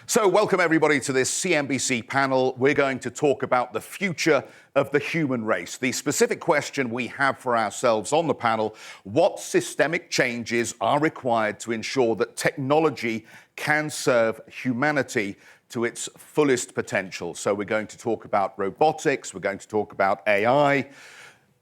So welcome everybody to this CNBC panel. We're going to talk about the future of the human race. The specific question we have for ourselves on the panel: what systemic changes are required to ensure that technology can serve humanity to its fullest potential? So we're going to talk about robotics, we're going to talk about AI,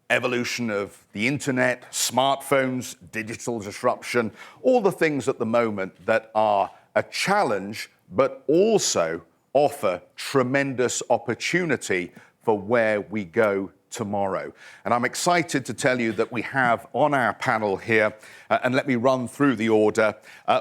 evolution of the internet, smartphones, digital disruption, all the things at the moment that are a challenge but also offer tremendous opportunity for where we go tomorrow. And I'm excited to tell you that we have on our panel here, and let me run through the order,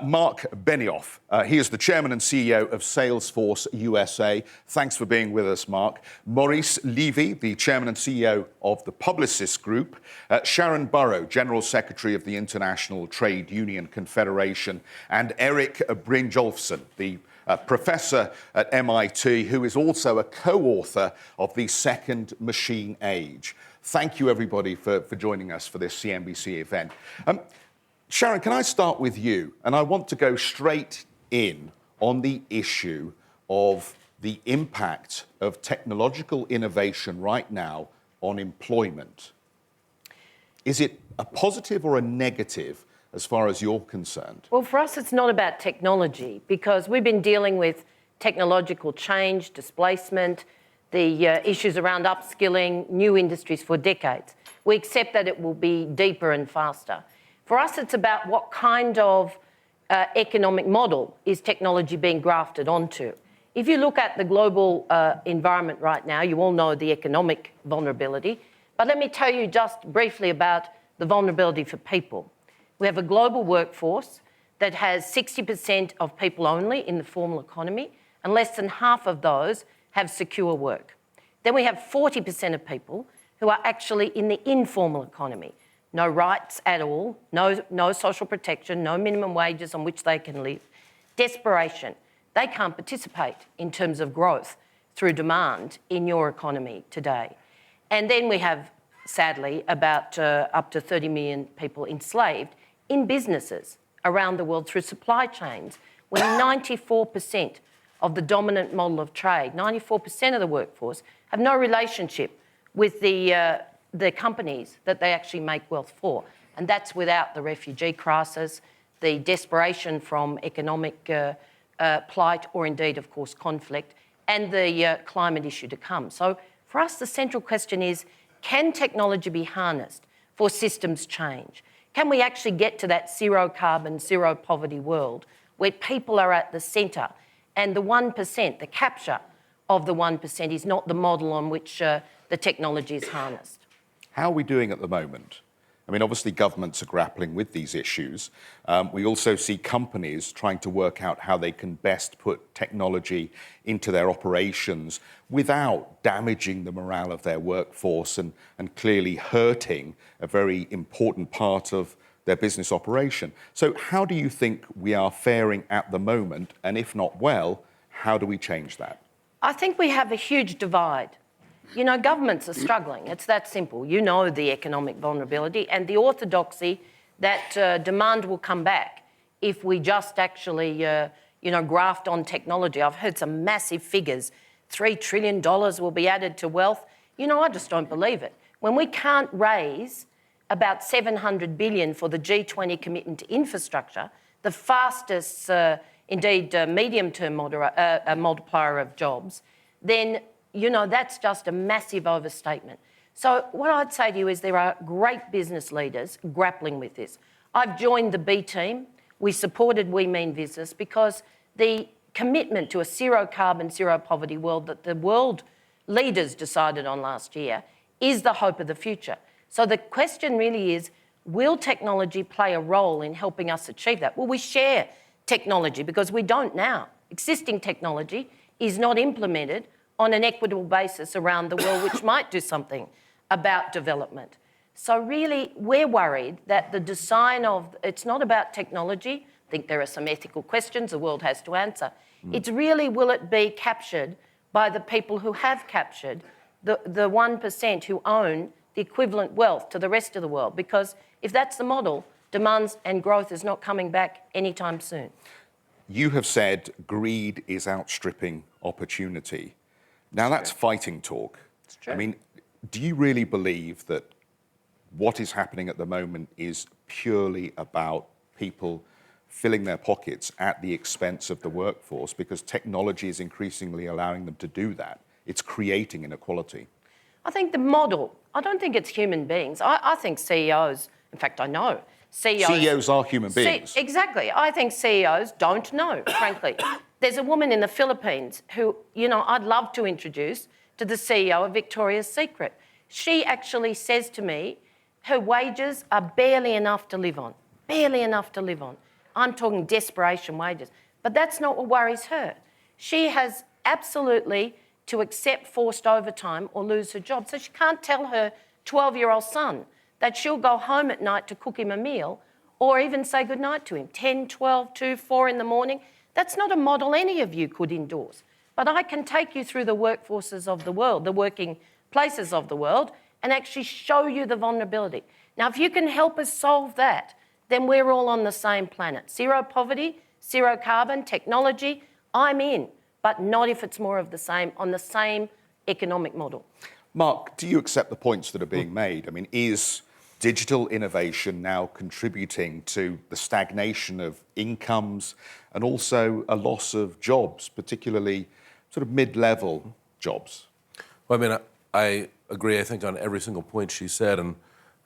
Mark Benioff. He is the Chairman and CEO of Salesforce USA. Thanks for being with us, Mark. Maurice Levy, the Chairman and CEO of the Publicis Group. Sharon Burrow, General Secretary of the International Trade Union Confederation. And Eric Brynjolfsson, the professor at MIT, who is also a co-author of The Second Machine Age. Thank you, everybody, for joining us for this CNBC event. Sharon, can I start with you? And I want to go straight in on the issue of the impact of technological innovation right now on employment. Is it a positive or a negative as far as you're concerned? Well, for us, it's not about technology, because we've been dealing with technological change, displacement, the issues around upskilling, new industries for decades. We accept that it will be deeper and faster. For us, it's about what kind of economic model is technology being grafted onto. If you look at the global environment right now, you all know the economic vulnerability, but let me tell you just briefly about the vulnerability for people. We have a global workforce that has 60% of people only in the formal economy, and less than half of those have secure work. Then we have 40% of people who are actually in the informal economy. No rights at all, no social protection, no minimum wages on which they can live. Desperation. They can't participate in terms of growth through demand in your economy today. And then we have, sadly, about up to 30 million people enslaved in businesses around the world through supply chains, when 94% of the dominant model of trade, 94% of the workforce, have no relationship with the companies that they actually make wealth for. And that's without the refugee crisis, the desperation from economic plight, or indeed, of course, conflict, and the climate issue to come. So for us, the central question is, can technology be harnessed for systems change? Can we actually get to that zero carbon, zero poverty world where people are at the centre and the 1%, the capture of the 1%, is not the model on which the technology is harnessed? How are we doing at the moment? I mean, obviously governments are grappling with these issues. We also see companies trying to work out how they can best put technology into their operations without damaging the morale of their workforce and clearly hurting a very important part of their business operation. So how do you think we are faring at the moment? And if not well, how do we change that? I think we have a huge divide. You know, governments are struggling. It's that simple. You know the economic vulnerability and the orthodoxy that demand will come back if we just actually, graft on technology. I've heard some massive figures. $3 trillion will be added to wealth. You know, I just don't believe it. When we can't raise about $700 billion for the G20 commitment to infrastructure, the fastest, medium-term multiplier of jobs, then that's just a massive overstatement. So what I'd say to you is there are great business leaders grappling with this. I've joined the B team. We supported We Mean Business because the commitment to a zero carbon, zero poverty world that the world leaders decided on last year is the hope of the future. So the question really is, will technology play a role in helping us achieve that? Will we share technology? Because we don't now. Existing technology is not implemented on an equitable basis around the world, which might do something about development. So really, we're worried that the design of, it's not about technology. I think there are some ethical questions the world has to answer. It's really, will it be captured by the people who have captured the 1% who own the equivalent wealth to the rest of the world? Because if that's the model, demands and growth is not coming back anytime soon. You have said greed is outstripping opportunity. Now that's fighting talk. It's true. I mean, do you really believe that what is happening at the moment is purely about people filling their pockets at the expense of the workforce because technology is increasingly allowing them to do that? It's creating inequality. I think the model, I don't think it's human beings. I think CEOs, in fact, I know CEOs are human beings. Exactly. I think CEOs don't know, frankly. There's a woman in the Philippines who, I'd love to introduce to the CEO of Victoria's Secret. She actually says to me, her wages are barely enough to live on. Barely enough to live on. I'm talking desperation wages. But that's not what worries her. She has absolutely to accept forced overtime or lose her job. So she can't tell her 12-year-old son that she'll go home at night to cook him a meal or even say goodnight to him. 10, 12, 2, 4 in the morning. That's not a model any of you could endorse. But I can take you through the workforces of the world, the working places of the world, and actually show you the vulnerability. Now, if you can help us solve that, then we're all on the same planet. Zero poverty, zero carbon, technology, I'm in, but not if it's more of the same, on the same economic model. Mark, do you accept the points that are being made? I mean, is digital innovation now contributing to the stagnation of incomes and also a loss of jobs, particularly sort of mid-level jobs? Well, I mean, I agree, I think, on every single point she said, and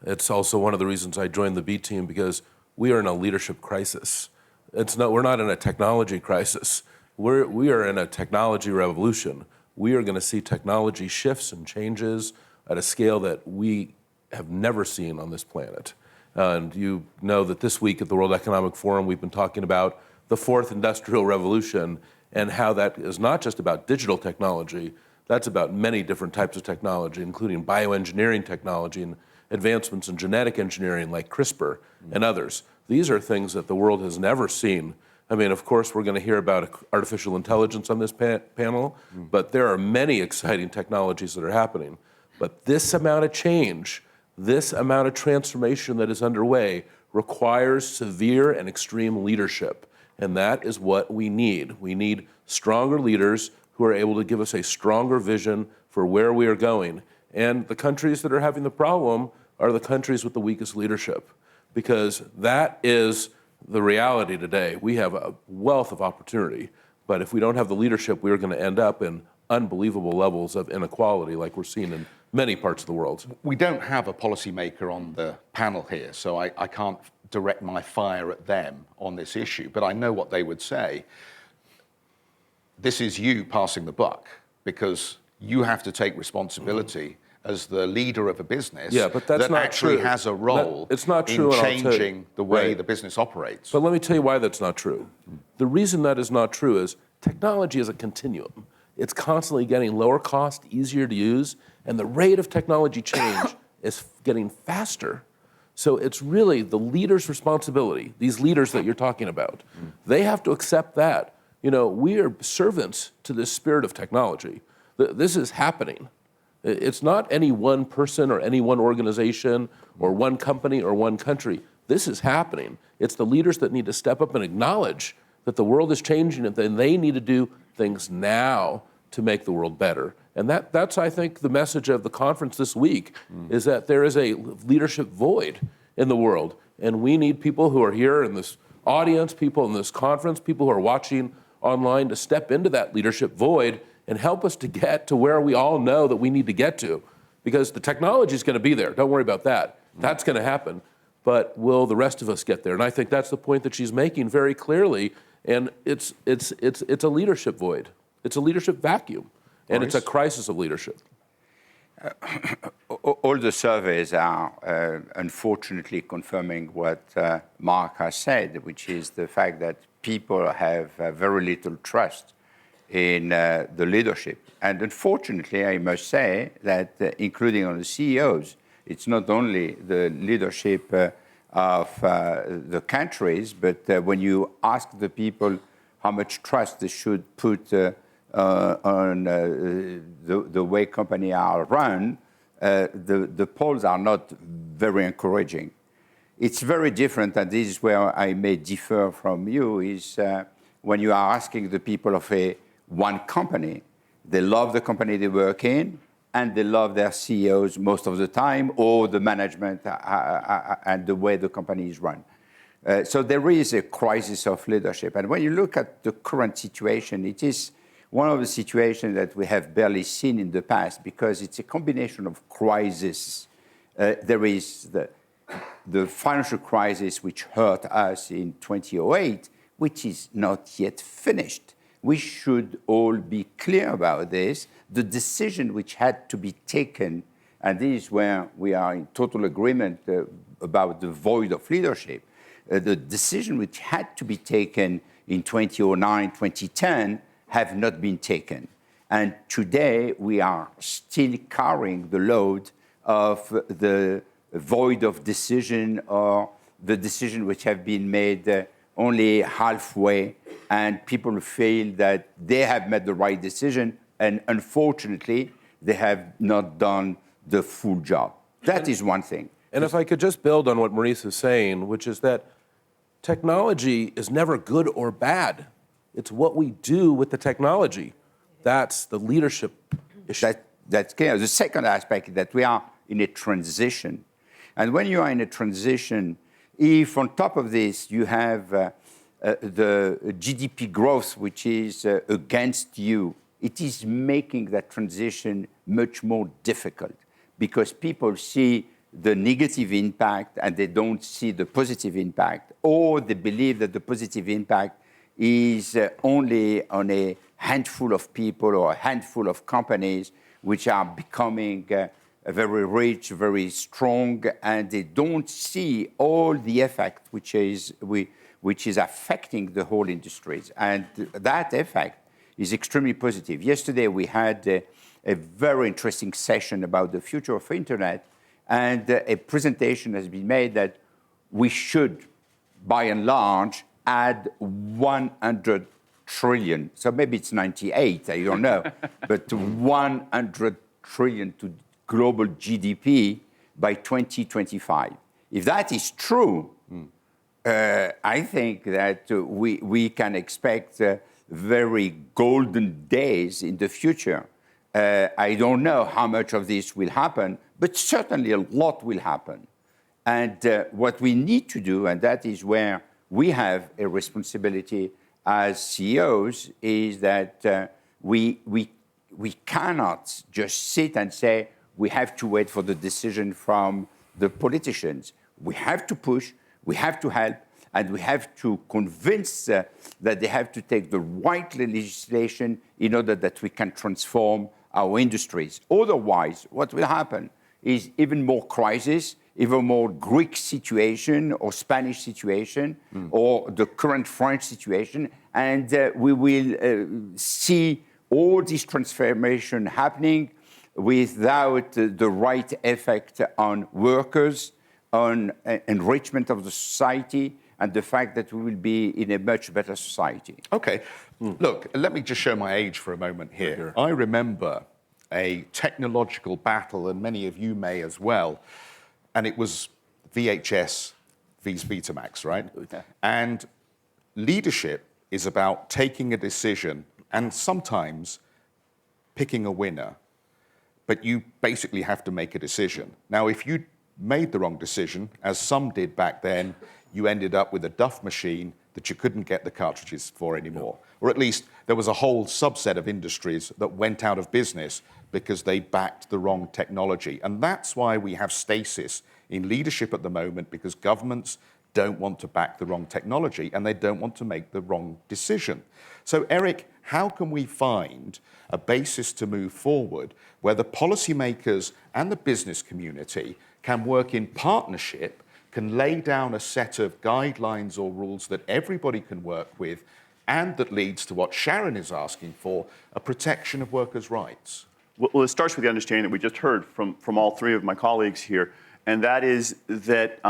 it's also one of the reasons I joined the B team, because we are in a leadership crisis. We're not in a technology crisis. We are in a technology revolution. We are going to see technology shifts and changes at a scale that we have never seen on this planet. And you know that this week at the World Economic Forum, we've been talking about the fourth industrial revolution and how that is not just about digital technology, that's about many different types of technology, including bioengineering technology and advancements in genetic engineering like CRISPR and others. These are things that the world has never seen. I mean, of course, we're going to hear about artificial intelligence on this panel, but there are many exciting technologies that are happening. But this amount of change, this amount of transformation that is underway requires severe and extreme leadership. And that is what we need. We need stronger leaders who are able to give us a stronger vision for where we are going. And the countries that are having the problem are the countries with the weakest leadership, because that is the reality today. We have a wealth of opportunity, but if we don't have the leadership, we're going to end up in unbelievable levels of inequality like we're seeing in many parts of the world. We don't have a policymaker on the panel here, so I can't direct my fire at them on this issue, but I know what they would say. This is you passing the buck, because you have to take responsibility as the leader of a business but that's that not actually true. has a role It's not true, in and I'll tell you. changing the way Right. the business operates. But let me tell you why that's not true. The reason that is not true is technology is a continuum. It's constantly getting lower cost, easier to use, and the rate of technology change is getting faster. So it's really the leader's responsibility, these leaders that you're talking about. They have to accept that. You know, we are servants to this spirit of technology. This is happening. It's not any one person or any one organization or one company or one country. This is happening. It's the leaders that need to step up and acknowledge that the world is changing and then they need to do things now to make the world better. And that's, I think, the message of the conference this week, is that there is a leadership void in the world. And we need people who are here in this audience, people in this conference, people who are watching online to step into that leadership void and help us to get to where we all know that we need to get to. Because the technology is going to be there. Don't worry about that. That's going to happen. But will the rest of us get there? And I think that's the point that she's making very clearly. And it's a leadership void. It's a leadership vacuum. And it's a crisis of leadership. All the surveys are unfortunately confirming what Mark has said, which is the fact that people have very little trust in the leadership. And unfortunately, I must say that, including on the CEOs, it's not only the leadership of the countries, but when you ask the people how much trust they should put on the way companies are run, the polls are not very encouraging. It's very different, and this is where I may differ from you, is when you are asking the people of one company, they love the company they work in, and they love their CEOs most of the time, or the management and the way the company is run. So there is a crisis of leadership. And when you look at the current situation, it is one of the situations that we have barely seen in the past, because it's a combination of crises. There is the financial crisis, which hurt us in 2008, which is not yet finished. We should all be clear about this. The decision which had to be taken, and this is where we are in total agreement about the void of leadership, the decision which had to be taken in 2009, 2010 have not been taken. And today we are still carrying the load of the void of decision, or the decision which have been made only halfway, and people feel that they have made the right decision, and unfortunately, they have not done the full job. That is one thing. And if I could just build on what Maurice is saying, which is that technology is never good or bad. It's what we do with the technology. That's the leadership issue. That's clear. The second aspect is that we are in a transition. And when you are in a transition, if on top of this you have the GDP growth, which is against you, it is making that transition much more difficult, because people see the negative impact and they don't see the positive impact, or they believe that the positive impact is only on a handful of people or a handful of companies which are becoming very rich, very strong, and they don't see all the effect which is affecting the whole industries. And that effect is extremely positive. Yesterday we had a very interesting session about the future of internet, and a presentation has been made that we should, by and large, add 100 trillion. So maybe it's 98, I don't know, but 100 trillion to global GDP by 2025. If that is true, I think that we can expect very golden days in the future. I don't know how much of this will happen, but certainly a lot will happen. And what we need to do, and that is where we have a responsibility as CEOs, is that we cannot just sit and say we have to wait for the decision from the politicians. We have to push, we have to help, and we have to convince that they have to take the right legislation in order that we can transform our industries. Otherwise, what will happen is even more crisis, even more Greek situation or Spanish situation, or the current French situation, and we will see all this transformation happening without the right effect on workers, on enrichment of the society, and the fact that we will be in a much better society. Okay. Look, let me just show my age for a moment here. I remember a technological battle, and many of you may as well, and it was VHS vs Betamax, right? Yeah. And leadership is about taking a decision and sometimes picking a winner, but you basically have to make a decision. Now, if you made the wrong decision, as some did back then, you ended up with a Duff machine that you couldn't get the cartridges for anymore. Or at least there was a whole subset of industries that went out of business because they backed the wrong technology. And that's why we have stasis in leadership at the moment, because governments don't want to back the wrong technology and they don't want to make the wrong decision. So, Eric, how can we find a basis to move forward where the policymakers and the business community can work in partnership, can lay down a set of guidelines or rules that everybody can work with, and that leads to what Sharon is asking for, a protection of workers' rights? Well, it starts with the understanding that we just heard from all three of my colleagues here, and that is that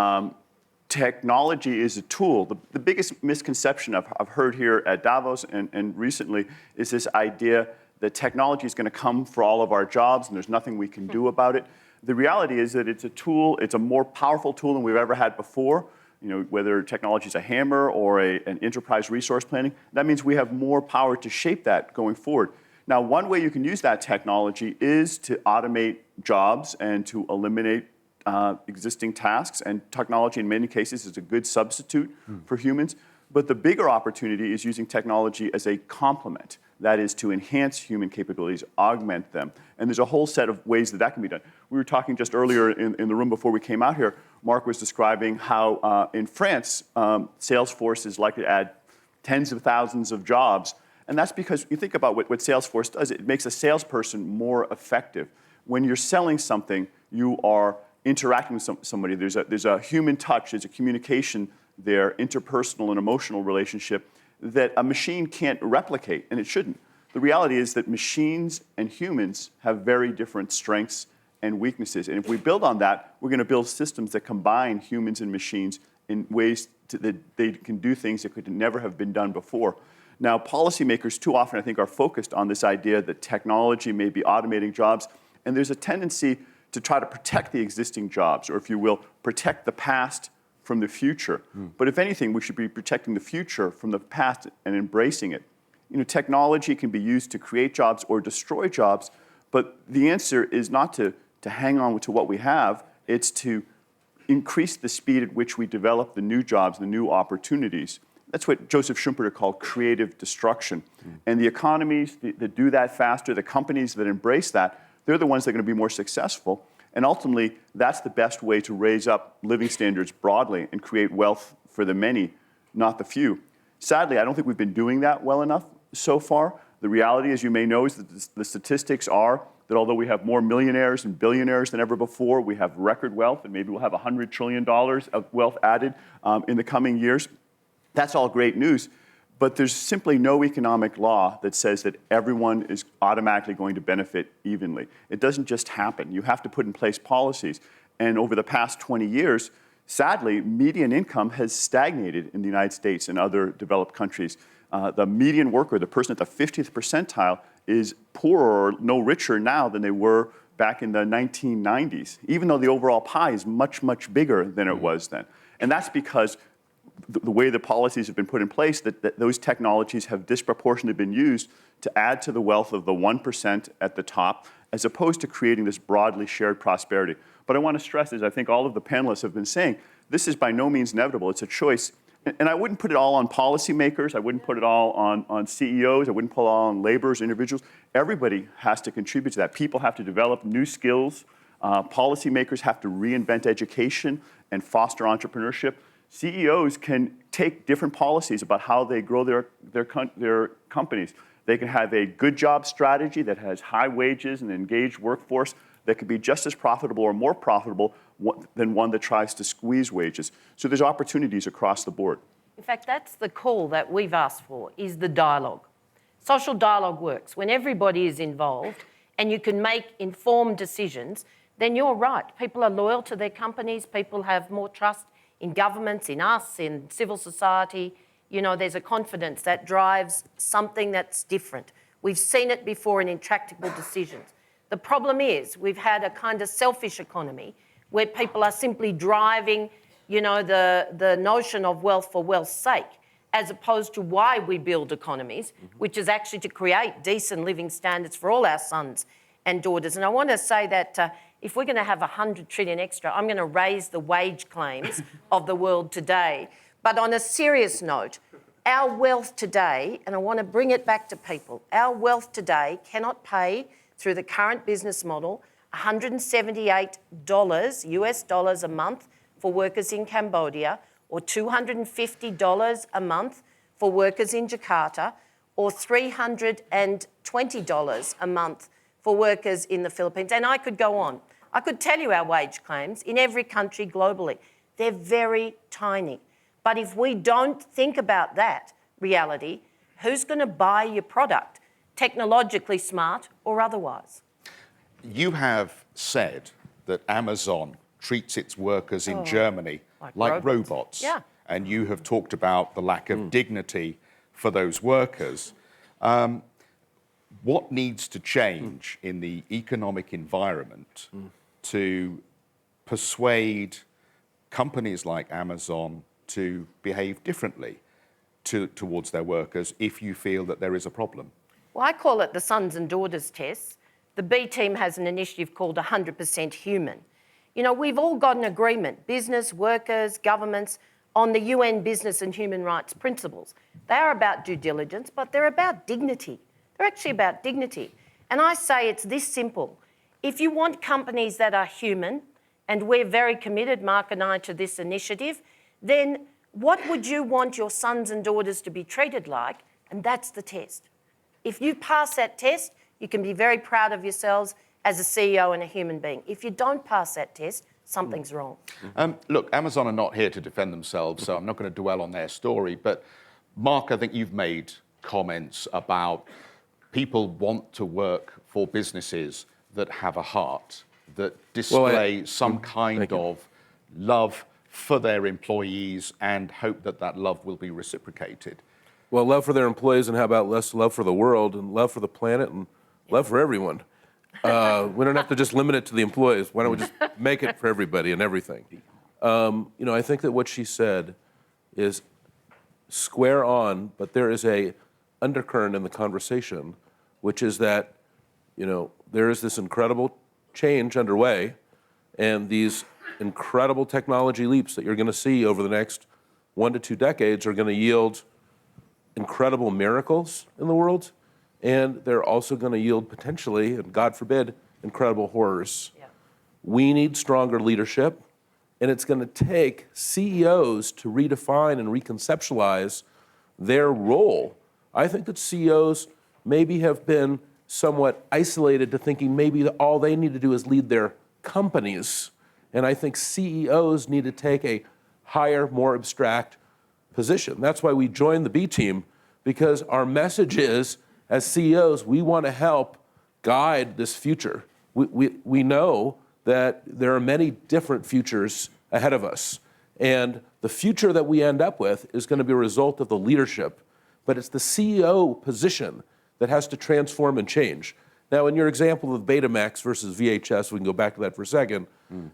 technology is a tool. The biggest misconception I've heard here at Davos and recently is this idea that technology is going to come for all of our jobs and there's nothing we can do about it. The reality is that it's a tool, it's a more powerful tool than we've ever had before. whether technology is a hammer or an enterprise resource planning, that means we have more power to shape that going forward. Now, one way you can use that technology is to automate jobs and to eliminate existing tasks, and technology in many cases is a good substitute for humans. But the bigger opportunity is using technology as a complement. That is to enhance human capabilities, augment them. And there's a whole set of ways that can be done. We were talking just earlier in the room before we came out here, Mark was describing how in France, Salesforce is likely to add tens of thousands of jobs. And that's because you think about what Salesforce does, it makes a salesperson more effective. When you're selling something, you are interacting with somebody. There's a human touch, there's a communication there, interpersonal and emotional relationship that a machine can't replicate, and it shouldn't. The reality is that machines and humans have very different strengths and weaknesses. And if we build on that, we're going to build systems that combine humans and machines in ways that they can do things that could never have been done before. Now, policymakers too often, I think, are focused on this idea that technology may be automating jobs, and there's a tendency to try to protect the existing jobs, or if you will, protect the past from the future. But if anything, we should be protecting the future from the past and embracing it. Technology can be used to create jobs or destroy jobs, but the answer is not to hang on to what we have, it's to increase the speed at which we develop the new jobs, the new opportunities. That's what Joseph Schumpeter called creative destruction. And the economies that do that faster, the companies that embrace that, they're the ones that are going to be more successful. And ultimately, that's the best way to raise up living standards broadly and create wealth for the many, not the few. Sadly, I don't think we've been doing that well enough so far. The reality, as you may know, is that the statistics are that although we have more millionaires and billionaires than ever before, we have record wealth, and maybe we'll have $100 trillion of wealth added in the coming years. That's all great news. But there's simply no economic law that says that everyone is automatically going to benefit evenly. It doesn't just happen. You have to put in place policies. And over the past 20 years, sadly, median income has stagnated in the United States and other developed countries. The median worker, the person at the 50th percentile, is poorer or no richer now than they were back in the 1990s, even though the overall pie is much, much bigger than it was then. And that's because the way the policies have been put in place, that those technologies have disproportionately been used to add to the wealth of the 1% at the top, as opposed to creating this broadly shared prosperity. But I want to stress, as I think all of the panelists have been saying, this is by no means inevitable. It's a choice. And I wouldn't put it all on policymakers. I wouldn't put it all on CEOs. I wouldn't put it all on laborers, individuals. Everybody has to contribute to that. People have to develop new skills. Policymakers have to reinvent education and foster entrepreneurship. CEOs can take different policies about how they grow their companies. They can have a good job strategy that has high wages and engaged workforce that could be just as profitable or more profitable than one that tries to squeeze wages. So there's opportunities across the board. In fact, that's the call that we've asked for, is the dialogue. Social dialogue works. When everybody is involved and you can make informed decisions, then you're right. People are loyal to their companies. People have more trust in governments, in us, in civil society. There's a confidence that drives something that's different. We've seen it before in intractable decisions. The problem is we've had a kind of selfish economy where people are simply driving, the notion of wealth for wealth's sake, as opposed to why we build economies, which is actually to create decent living standards for all our sons and daughters. And I want to say that if we're going to have 100 trillion extra, I'm going to raise the wage claims of the world today. But on a serious note, our wealth today, and I want to bring it back to people, our wealth today cannot pay through the current business model $178 US dollars a month for workers in Cambodia, or $250 a month for workers in Jakarta, or $320 a month for workers in the Philippines. And I could go on. I could tell you our wage claims in every country globally. They're very tiny. But if we don't think about that reality, who's going to buy your product, technologically smart or otherwise? You have said that Amazon treats its workers in Germany like robots. Yeah. And you have talked about the lack of dignity for those workers. What needs to change in the economic environment to persuade companies like Amazon to behave differently towards their workers if you feel that there is a problem? Well, I call it the sons and daughters test. The B team has an initiative called 100% Human. You know, we've all got an agreement, business, workers, governments, on the UN Business and Human Rights Principles. They are about due diligence, but they're about dignity. They're actually about dignity. And I say it's this simple. If you want companies that are human, and we're very committed, Mark and I, to this initiative, then what would you want your sons and daughters to be treated like? And that's the test. If you pass that test, you can be very proud of yourselves as a CEO and a human being. If you don't pass that test, something's wrong. Look, Amazon are not here to defend themselves, so I'm not going to dwell on their story. But Mark, I think you've made comments about people want to work for businesses that have a heart, that display some kind of love for their employees and hope that that love will be reciprocated. Well, love for their employees, and how about less love for the world and love for the planet and love for everyone? We don't have to just limit it to the employees. Why don't we just make it for everybody and everything? You know, I think that what she said is square on, but there is a undercurrent in the conversation, which is that, you know, there is this incredible change underway, and these incredible technology leaps that you're going to see over the next 1 to 2 decades are going to yield incredible miracles in the world, and they're also going to yield potentially, and God forbid, incredible horrors. Yeah. We need stronger leadership, and it's going to take CEOs to redefine and reconceptualize their role. I think that CEOs maybe have been somewhat isolated to thinking maybe that all they need to do is lead their companies. And I think CEOs need to take a higher, more abstract position. That's why we joined the B team, because our message is, as CEOs, we want to help guide this future. We know that there are many different futures ahead of us. And the future that we end up with is going to be a result of the leadership. But it's the CEO position that has to transform and change. Now, in your example of Betamax versus VHS, we can go back to that for a second,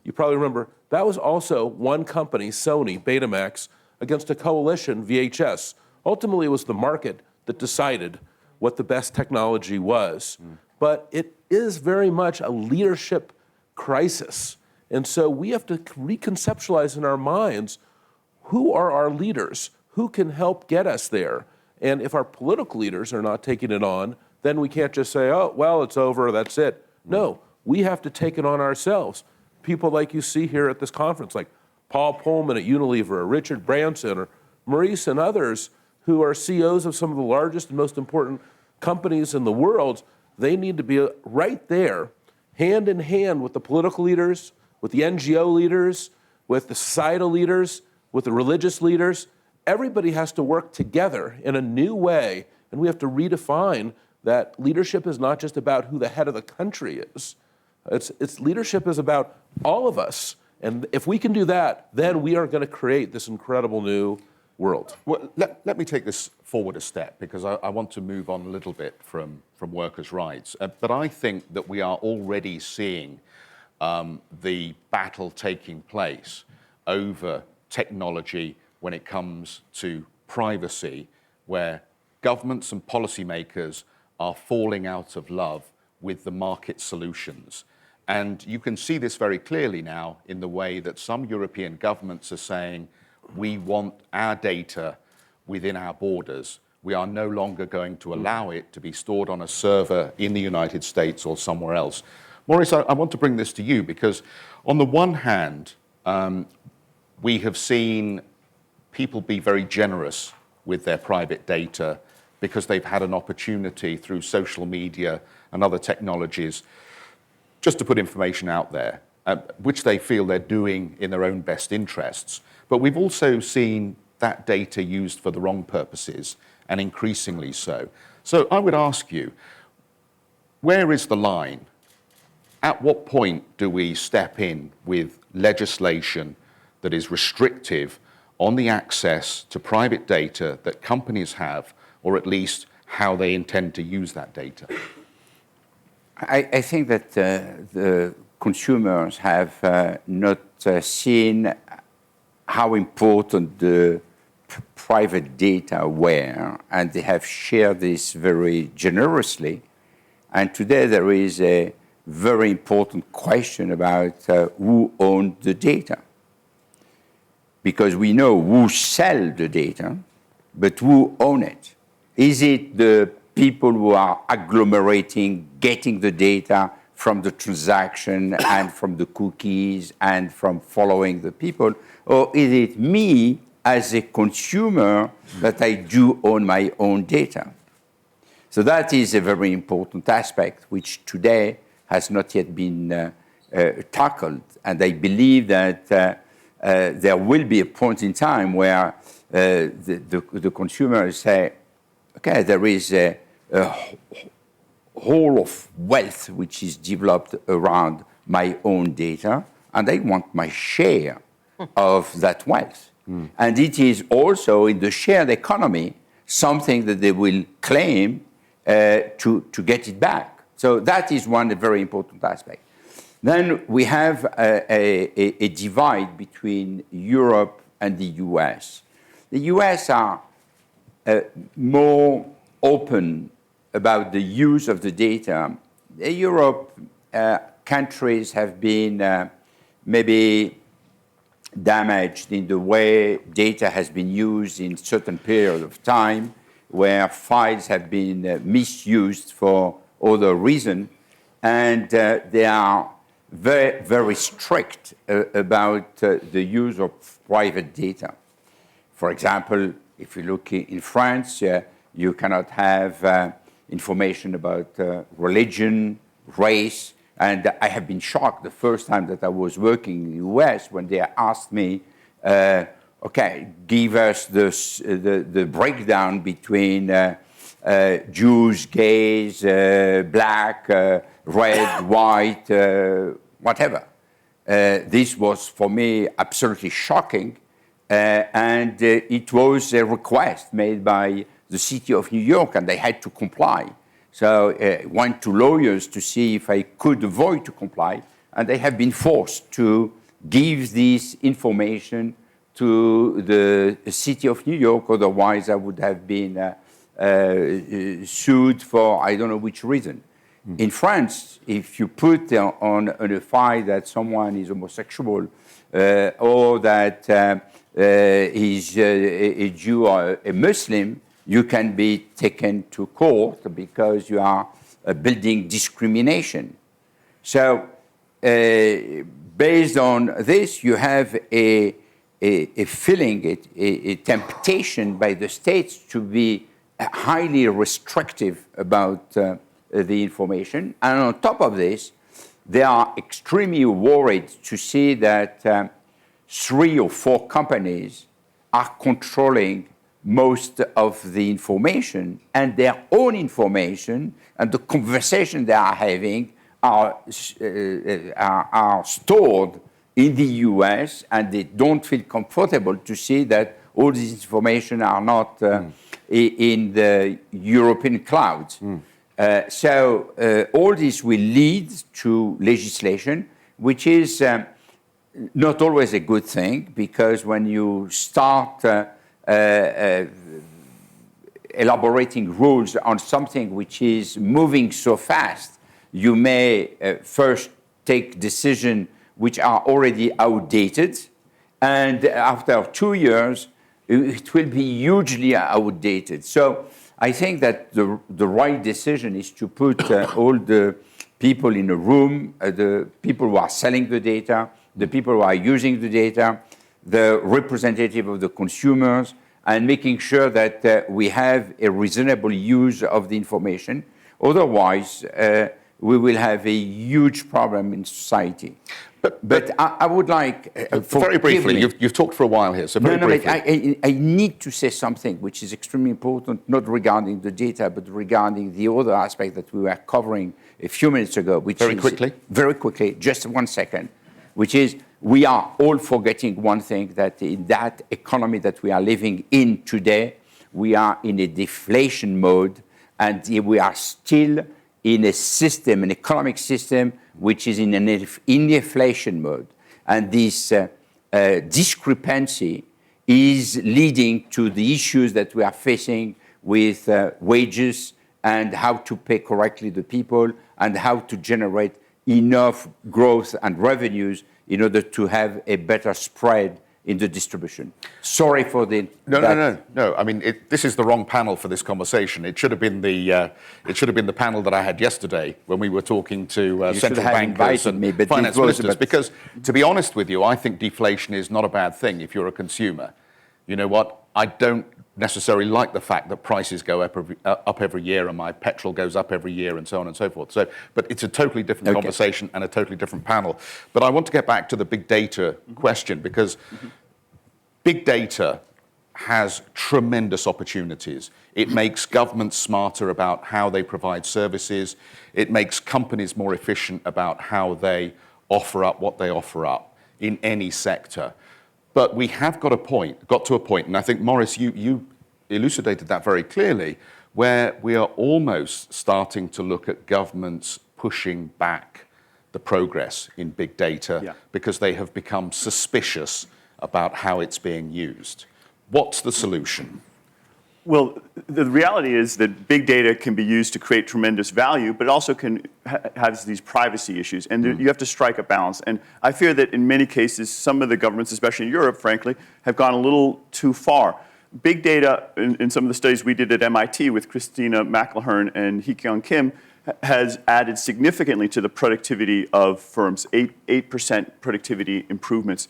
you probably remember that was also one company, Sony, Betamax, against a coalition, VHS. Ultimately, it was the market that decided what the best technology was. But it is very much a leadership crisis. And so we have to reconceptualize in our minds, who are our leaders? Who can help get us there? And if our political leaders are not taking it on, then we can't just say, oh, well, it's over, that's it. No, we have to take it on ourselves. People like you see here at this conference, like Paul Pullman at Unilever, or Richard Branson, or Maurice and others who are CEOs of some of the largest and most important companies in the world, they need to be right there, hand in hand with the political leaders, with the NGO leaders, with the societal leaders, with the religious leaders. Everybody has to work together in a new way, and we have to redefine that leadership is not just about who the head of the country is. It's leadership is about all of us. And if we can do that, then we are going to create this incredible new world. Well, let me take this forward a step, because I want to move on a little bit from workers' rights. But I think that we are already seeing the battle taking place over technology when it comes to privacy, where governments and policymakers are falling out of love with the market solutions. And you can see this very clearly now in the way that some European governments are saying, we want our data within our borders. We are no longer going to allow it to be stored on a server in the United States or somewhere else. Maurice, I want to bring this to you, because on the one hand, we have seen people be very generous with their private data because they've had an opportunity through social media and other technologies just to put information out there, which they feel they're doing in their own best interests. But we've also seen that data used for the wrong purposes, and increasingly so. So I would ask you, where is the line? At what point do we step in with legislation that is restrictive on the access to private data that companies have, or at least how they intend to use that data? I think that the consumers have not seen how important the private data were, and they have shared this very generously. And today there is a very important question about who owns the data. Because we know who sell the data, but who own it? Is it the people who are agglomerating, getting the data from the transaction and from the cookies and from following the people? Or is it me as a consumer that I do own my own data? So that is a very important aspect which today has not yet been tackled. And I believe that there will be a point in time where the consumers say, okay, there is a whole of wealth which is developed around my own data, and I want my share of that wealth. And it is also in the shared economy something that they will claim to get it back. So that is one very important aspect. Then we have a divide between Europe and the US. The US are more open about the use of the data. Europe countries have been maybe damaged in the way data has been used in certain period of time, where files have been misused for other reasons, and they are very, very strict about the use of private data. For example, if you look in France, you cannot have information about religion, race, and I have been shocked the first time that I was working in the US when they asked me, okay, give us the breakdown between Jews, gays, black, red, white, whatever. This was for me absolutely shocking, and it was a request made by the city of New York, and they had to comply. So I went to lawyers to see if I could avoid to comply, and they have been forced to give this information to the city of New York, otherwise I would have been sued for I don't know which reason. In France, if you put on a file that someone is homosexual or that is a Jew or a Muslim, you can be taken to court because you are building discrimination. So based on this, you have a feeling, a temptation by the states to be highly restrictive about the information. And on top of this, they are extremely worried to see that 3 or 4 companies are controlling most of the information, and their own information and the conversation they are having are stored in the US, and they don't feel comfortable to see that all this information are not in the European clouds. So all this will lead to legislation, which is not always a good thing, because when you start elaborating rules on something which is moving so fast, you may first take decisions which are already outdated, and after 2 years, it will be hugely outdated. So I think that the right decision is to put all the people in a room, the people who are selling the data, the people who are using the data, the representative of the consumers, and making sure that we have a reasonable use of the information. Otherwise, we will have a huge problem in society. But I would like... very briefly, you've talked for a while here, so very briefly. I need to say something which is extremely important, not regarding the data, but regarding the other aspect that we were covering a few minutes ago, which Very quickly, just 1 second, which is we are all forgetting one thing, that in that economy that we are living in today, we are in a deflation mode, and we are still in a system, an economic system, which is in an inflation mode. And this discrepancy is leading to the issues that we are facing with wages and how to pay correctly the people and how to generate enough growth and revenues in order to have a better spread in the distribution. Sorry for the... No. I mean, this is the wrong panel for this conversation. It should have been the panel that I had yesterday when we were talking to central bankers and finance ministers. Because, to be honest with you, I think deflation is not a bad thing if you're a consumer. You know what? I don't necessarily like the fact that prices go up every year and my petrol goes up every year and so on and so forth. But it's a totally different conversation and a totally different panel. But I want to get back to the big data question, because big data has tremendous opportunities. It makes governments smarter about how they provide services. It makes companies more efficient about how they offer up what they offer up in any sector. But we have got to a point, and I think, Maurice, you elucidated that very clearly, where we are almost starting to look at governments pushing back the progress in big data because they have become suspicious about how it's being used. What's the solution? Well, the reality is that big data can be used to create tremendous value, but it also has these privacy issues, and you have to strike a balance. And I fear that in many cases, some of the governments, especially in Europe, frankly, have gone a little too far. Big data, in some of the studies we did at MIT with Christina McElhern and Hee-Kyung Kim, has added significantly to the productivity of firms, 8% productivity improvements.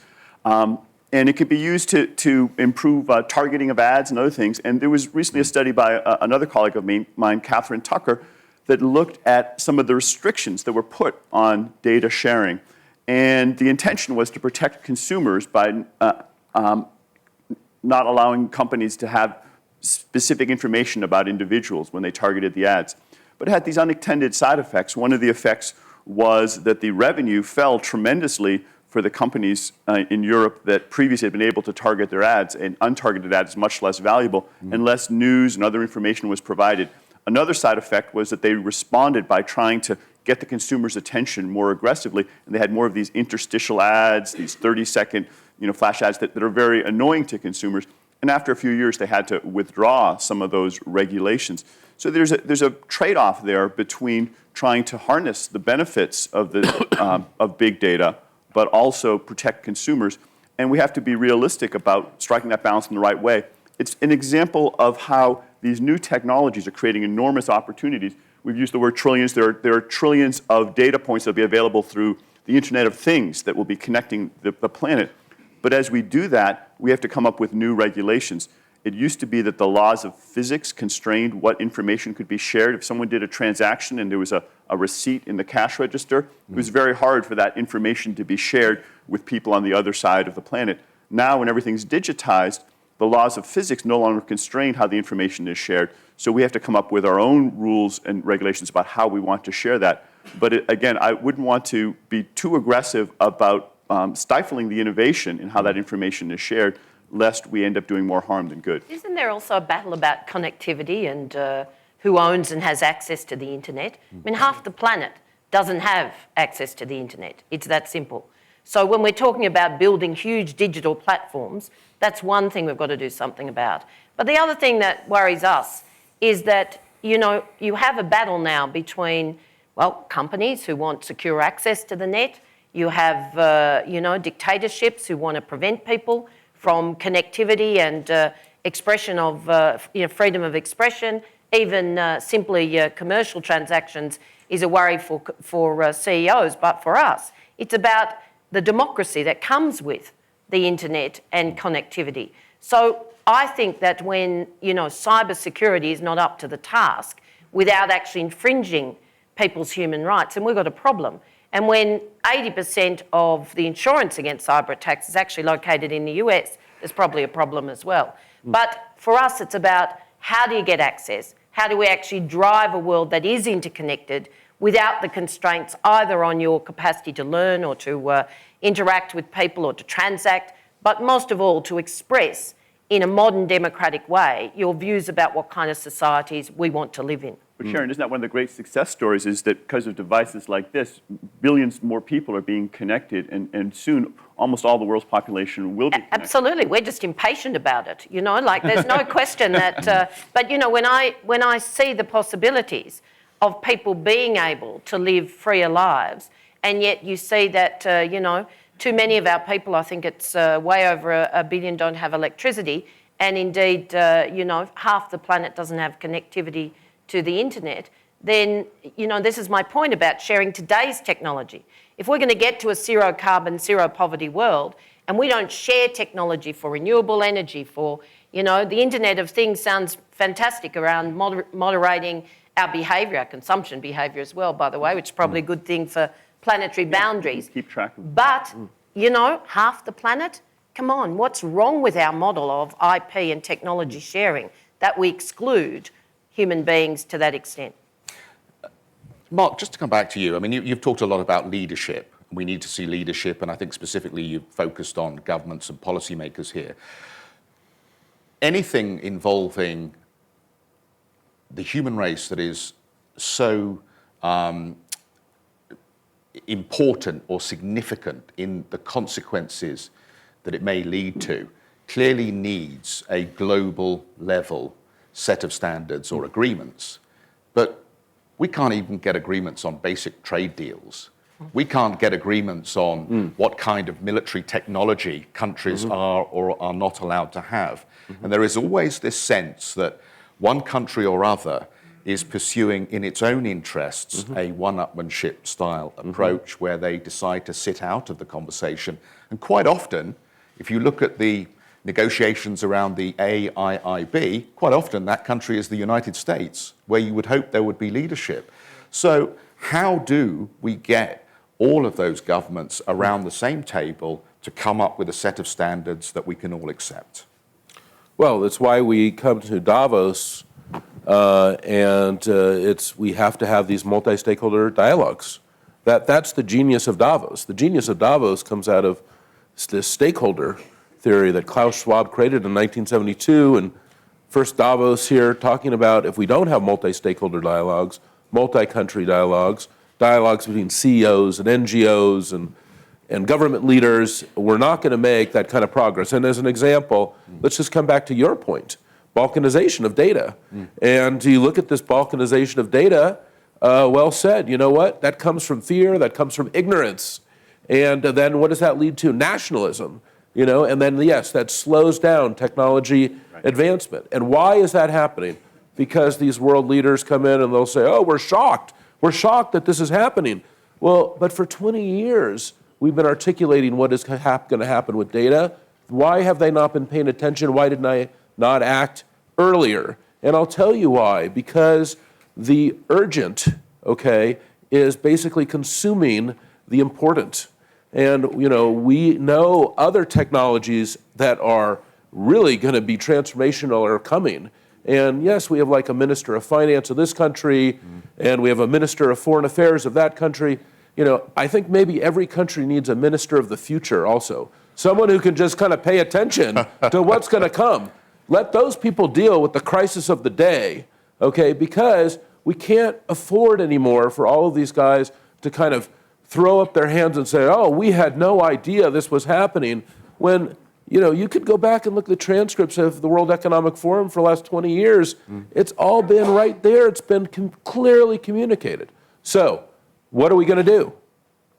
And it could be used to improve targeting of ads and other things. And there was recently a study by another colleague of mine, Catherine Tucker, that looked at some of the restrictions that were put on data sharing. And the intention was to protect consumers by not allowing companies to have specific information about individuals when they targeted the ads. But it had these unintended side effects. One of the effects was that the revenue fell tremendously for the companies in Europe that previously had been able to target their ads, and untargeted ads is much less valuable, and less news and other information was provided. Another side effect was that they responded by trying to get the consumer's attention more aggressively, and they had more of these interstitial ads, these 30-second flash ads that are very annoying to consumers. And after a few years, they had to withdraw some of those regulations. So there's a trade-off there between trying to harness the benefits of of big data, but also protect consumers. And we have to be realistic about striking that balance in the right way. It's an example of how these new technologies are creating enormous opportunities. We've used the word trillions. There are trillions of data points that will be available through the Internet of Things that will be connecting the planet. But as we do that, we have to come up with new regulations. It used to be that the laws of physics constrained what information could be shared. If someone did a transaction and there was a receipt in the cash register, it was very hard for that information to be shared with people on the other side of the planet. Now, when everything's digitized, the laws of physics no longer constrain how the information is shared. So we have to come up with our own rules and regulations about how we want to share that. But again, I wouldn't want to be too aggressive about stifling the innovation in how that information is shared, lest we end up doing more harm than good. Isn't there also a battle about connectivity and who owns and has access to the internet? I mean, half the planet doesn't have access to the internet. It's that simple. So when we're talking about building huge digital platforms, that's one thing we've got to do something about. But the other thing that worries us is that, you have a battle now between, companies who want secure access to the net. You have, dictatorships who want to prevent people from connectivity and expression of, freedom of expression. Even simply commercial transactions is a worry for CEOs, but for us, it's about the democracy that comes with the internet and connectivity. So I think that when, cybersecurity is not up to the task without actually infringing people's human rights, and we've got a problem. And when 80% of the insurance against cyber attacks is actually located in the US, there's probably a problem as well. But for us, it's about how do you get access? How do we actually drive a world that is interconnected without the constraints either on your capacity to learn or to interact with people or to transact, but most of all to express in a modern democratic way your views about what kind of societies we want to live in? But Sharon, isn't that one of the great success stories is that because of devices like this, billions more people are being connected, and soon almost all the world's population will be connected. Absolutely. We're just impatient about it, like there's no question that, but when I see the possibilities of people being able to live freer lives, and yet you see that, too many of our people, I think it's way over a billion, don't have electricity, and indeed, half the planet doesn't have connectivity to the internet, then, this is my point about sharing today's technology. If we're going to get to a zero carbon, zero poverty world, and we don't share technology for renewable energy, for, the Internet of Things sounds fantastic around moderating our behaviour, our consumption behaviour as well, by the way, which is probably a good thing for planetary boundaries. Keep track of it. But, half the planet, come on, what's wrong with our model of IP and technology sharing that we exclude human beings to that extent? Mark, just to come back to you, I mean, you've talked a lot about leadership. We need to see leadership, and I think specifically you've focused on governments and policymakers here. Anything involving the human race that is so important or significant in the consequences that it may lead to clearly needs a global level set of standards or agreements. But we can't even get agreements on basic trade deals. We can't get agreements on what kind of military technology countries are or are not allowed to have. And there is always this sense that one country or other is pursuing in its own interests a one-upmanship style approach where they decide to sit out of the conversation. And quite often, if you look at the negotiations around the AIIB, quite often that country is the United States, where you would hope there would be leadership. So how do we get all of those governments around the same table to come up with a set of standards that we can all accept? Well, that's why we come to Davos, and we have to have these multi-stakeholder dialogues. That's the genius of Davos. The genius of Davos comes out of this stakeholder theory that Klaus Schwab created in 1972, and first Davos here talking about if we don't have multi-stakeholder dialogues, multi-country dialogues, dialogues between CEOs and NGOs and government leaders, we're not going to make that kind of progress. And as an example, let's just come back to your point, balkanization of data. And you look at this balkanization of data, well said, you know what? That comes from fear, that comes from ignorance. And then what does that lead to? Nationalism. And then, yes, that slows down technology advancement. And why is that happening? Because these world leaders come in and they'll say, oh, we're shocked. We're shocked that this is happening. Well, but for 20 years, we've been articulating what is going to happen with data. Why have they not been paying attention? Why didn't I not act earlier? And I'll tell you why. Because the urgent, is basically consuming the important. And, we know other technologies that are really going to be transformational are coming. And yes, we have like a minister of finance of this country, and we have a minister of foreign affairs of that country. I think maybe every country needs a minister of the future also. Someone who can just kind of pay attention to what's going to come. Let those people deal with the crisis of the day, because we can't afford anymore for all of these guys to kind of throw up their hands and say, oh, we had no idea this was happening, when, you could go back and look at the transcripts of the World Economic Forum for the last 20 years. It's all been right there. It's been clearly communicated. So what are we going to do?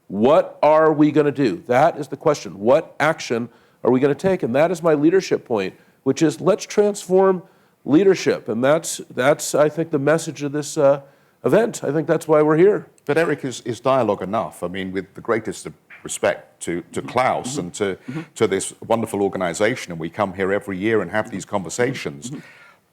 What are we going to do? That is the question. What action are we going to take? And that is my leadership point, which is let's transform leadership. And that's I think, the message of this event. I think that's why we're here. But Eric, is dialogue enough? I mean, with the greatest of respect to Klaus and to this wonderful organization, and we come here every year and have these conversations,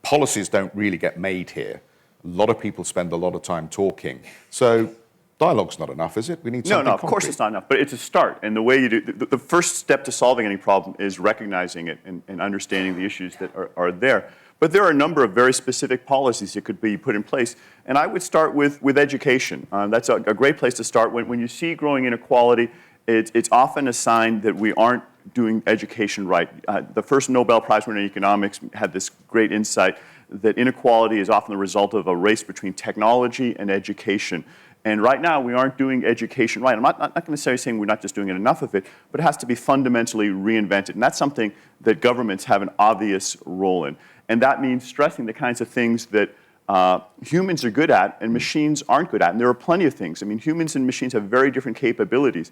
policies don't really get made here. A lot of people spend a lot of time talking. So dialogue's not enough, is it? We need something No, of concrete. course it's not enough, but it's a start. And the way you do, the first step to solving any problem is recognizing it and understanding the issues that are there. But there are a number of very specific policies that could be put in place. And I would start with education. That's a great place to start. When you see growing inequality, it's often a sign that we aren't doing education right. The first Nobel Prize winner in economics had this great insight that inequality is often the result of a race between technology and education. And right now, we aren't doing education right. I'm not necessarily saying we're not just doing enough of it, but it has to be fundamentally reinvented. And that's something that governments have an obvious role in. And that means stressing the kinds of things that humans are good at and machines aren't good at. And there are plenty of things. I mean, humans and machines have very different capabilities.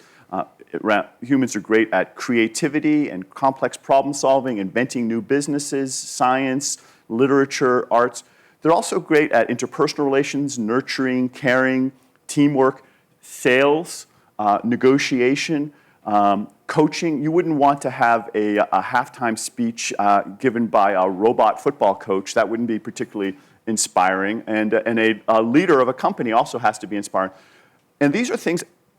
Humans are great at creativity and complex problem solving, inventing new businesses, science, literature, arts. They're also great at interpersonal relations, nurturing, caring, teamwork, sales, negotiation, coaching. You wouldn't want to have a halftime speech given by a robot football coach. That wouldn't be particularly inspiring. And a leader of a company also has to be inspiring. And these are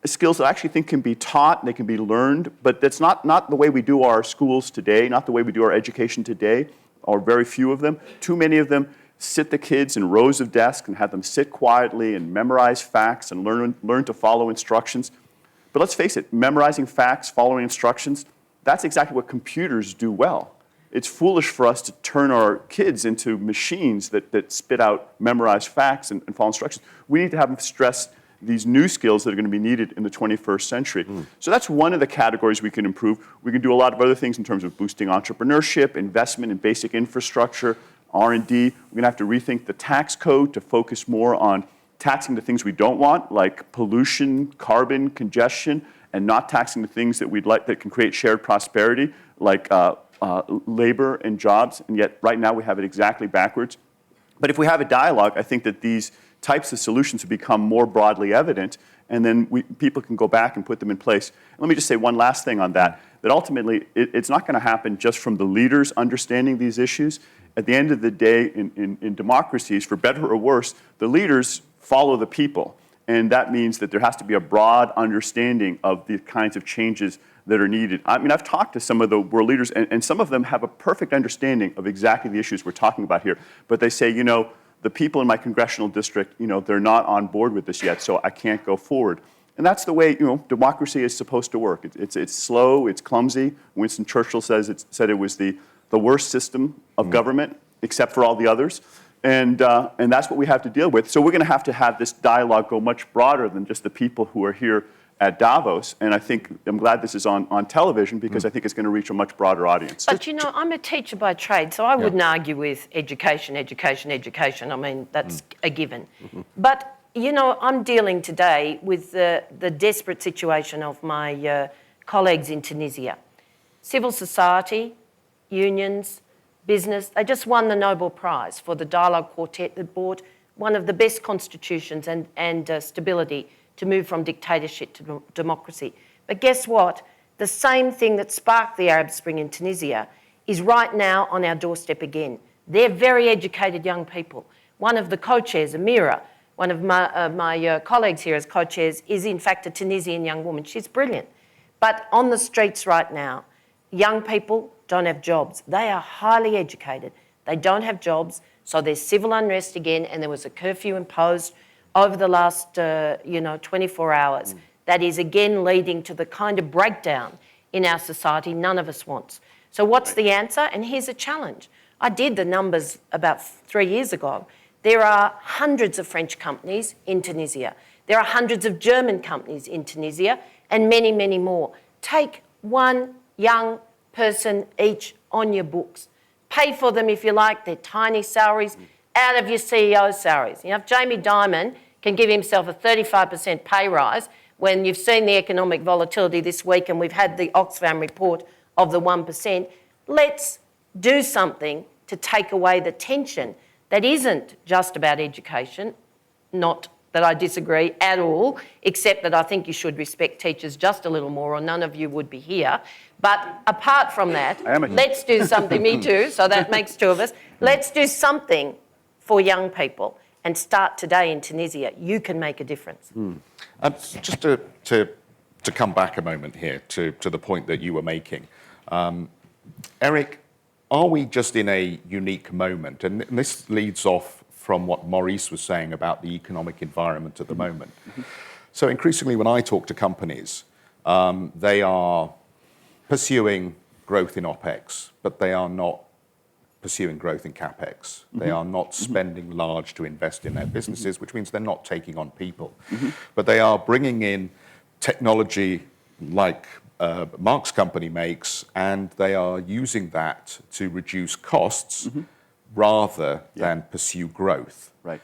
skills that I actually think can be taught, they can be learned, but that's not the way we do our schools today, not the way we do our education today, or very few of them. Too many of them sit the kids in rows of desks and have them sit quietly and memorize facts and learn to follow instructions. But let's face it, memorizing facts, following instructions, that's exactly what computers do well. It's foolish for us to turn our kids into machines that spit out memorized facts and follow instructions. We need to have them stress these new skills that are going to be needed in the 21st century. So that's one of the categories we can improve. We can do a lot of other things in terms of boosting entrepreneurship, investment in basic infrastructure, R&D. We're going to have to rethink the tax code to focus more on taxing the things we don't want, like pollution, carbon, congestion, and not taxing the things that we'd like that can create shared prosperity, like labor and jobs. And yet, right now, we have it exactly backwards. But if we have a dialogue, I think that these types of solutions will become more broadly evident, and then people can go back and put them in place. And let me just say one last thing on that ultimately it's not going to happen just from the leaders understanding these issues. At the end of the day, in democracies, for better or worse, the leaders follow the people. And that means that there has to be a broad understanding of the kinds of changes that are needed. I mean, I've talked to some of the world leaders, and some of them have a perfect understanding of exactly the issues we're talking about here. But they say, the people in my congressional district, they're not on board with this yet, so I can't go forward. And that's the way, democracy is supposed to work. It's slow, it's clumsy. Winston Churchill said it was the worst system of government, except for all the others. And that's what we have to deal with. So we're going to have this dialogue go much broader than just the people who are here at Davos. And I'm glad this is on television, because I think it's going to reach a much broader audience. But I'm a teacher by trade, so I wouldn't argue with education. I mean, that's a given. But, I'm dealing today with the desperate situation of my colleagues in Tunisia. Civil society, unions, business, they just won the Nobel Prize for the Dialogue Quartet that brought one of the best constitutions and stability to move from dictatorship to democracy. But guess what? The same thing that sparked the Arab Spring in Tunisia is right now on our doorstep again. They're very educated young people. One of the co-chairs, Amira, one of my colleagues here as co-chairs, is in fact a Tunisian young woman. She's brilliant. But on the streets right now, young people don't have jobs. They are highly educated. They don't have jobs, so there's civil unrest again, and there was a curfew imposed over the last 24 hours. That is again leading to the kind of breakdown in our society none of us wants. So what's the answer? And here's a challenge. I did the numbers about 3 years ago. There are hundreds of French companies in Tunisia. There are hundreds of German companies in Tunisia, and many, many more. Take one young person each on your books. Pay for them if you like, their tiny salaries, out of your CEO's salaries. If Jamie Dimon can give himself a 35% pay rise, when you've seen the economic volatility this week and we've had the Oxfam report of the 1%, let's do something to take away the tension that isn't just about education, not that I disagree at all, except that I think you should respect teachers just a little more or none of you would be here. But apart from that, let's do something, me too, so that makes two of us. Let's do something for young people and start today in Tunisia. You can make a difference. Just to come back a moment here to the point that you were making. Eric, are we just in a unique moment? And this leads off from what Maurice was saying about the economic environment at the moment. So increasingly when I talk to companies, they are pursuing growth in OPEX, but they are not pursuing growth in CapEx. They are not spending large to invest in their businesses, which means they're not taking on people. But they are bringing in technology like Mark's company makes, and they are using that to reduce costs rather than pursue growth. Right.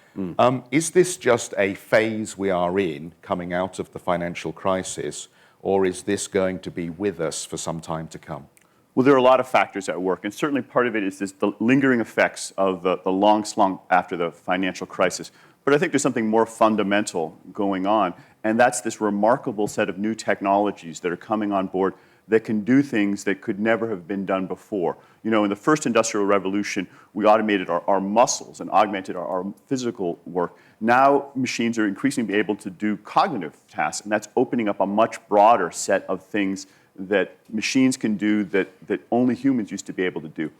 Is this just a phase we are in coming out of the financial crisis, or is this going to be with us for some time to come? Well, there are a lot of factors at work, and certainly part of it is the lingering effects of the long slump after the financial crisis. But I think there's something more fundamental going on, and that's this remarkable set of new technologies that are coming on board that can do things that could never have been done before. You know, in the first industrial revolution, we automated our muscles and augmented our physical work. Now machines are increasingly able to do cognitive tasks, and that's opening up a much broader set of things that machines can do that only humans used to be able to do.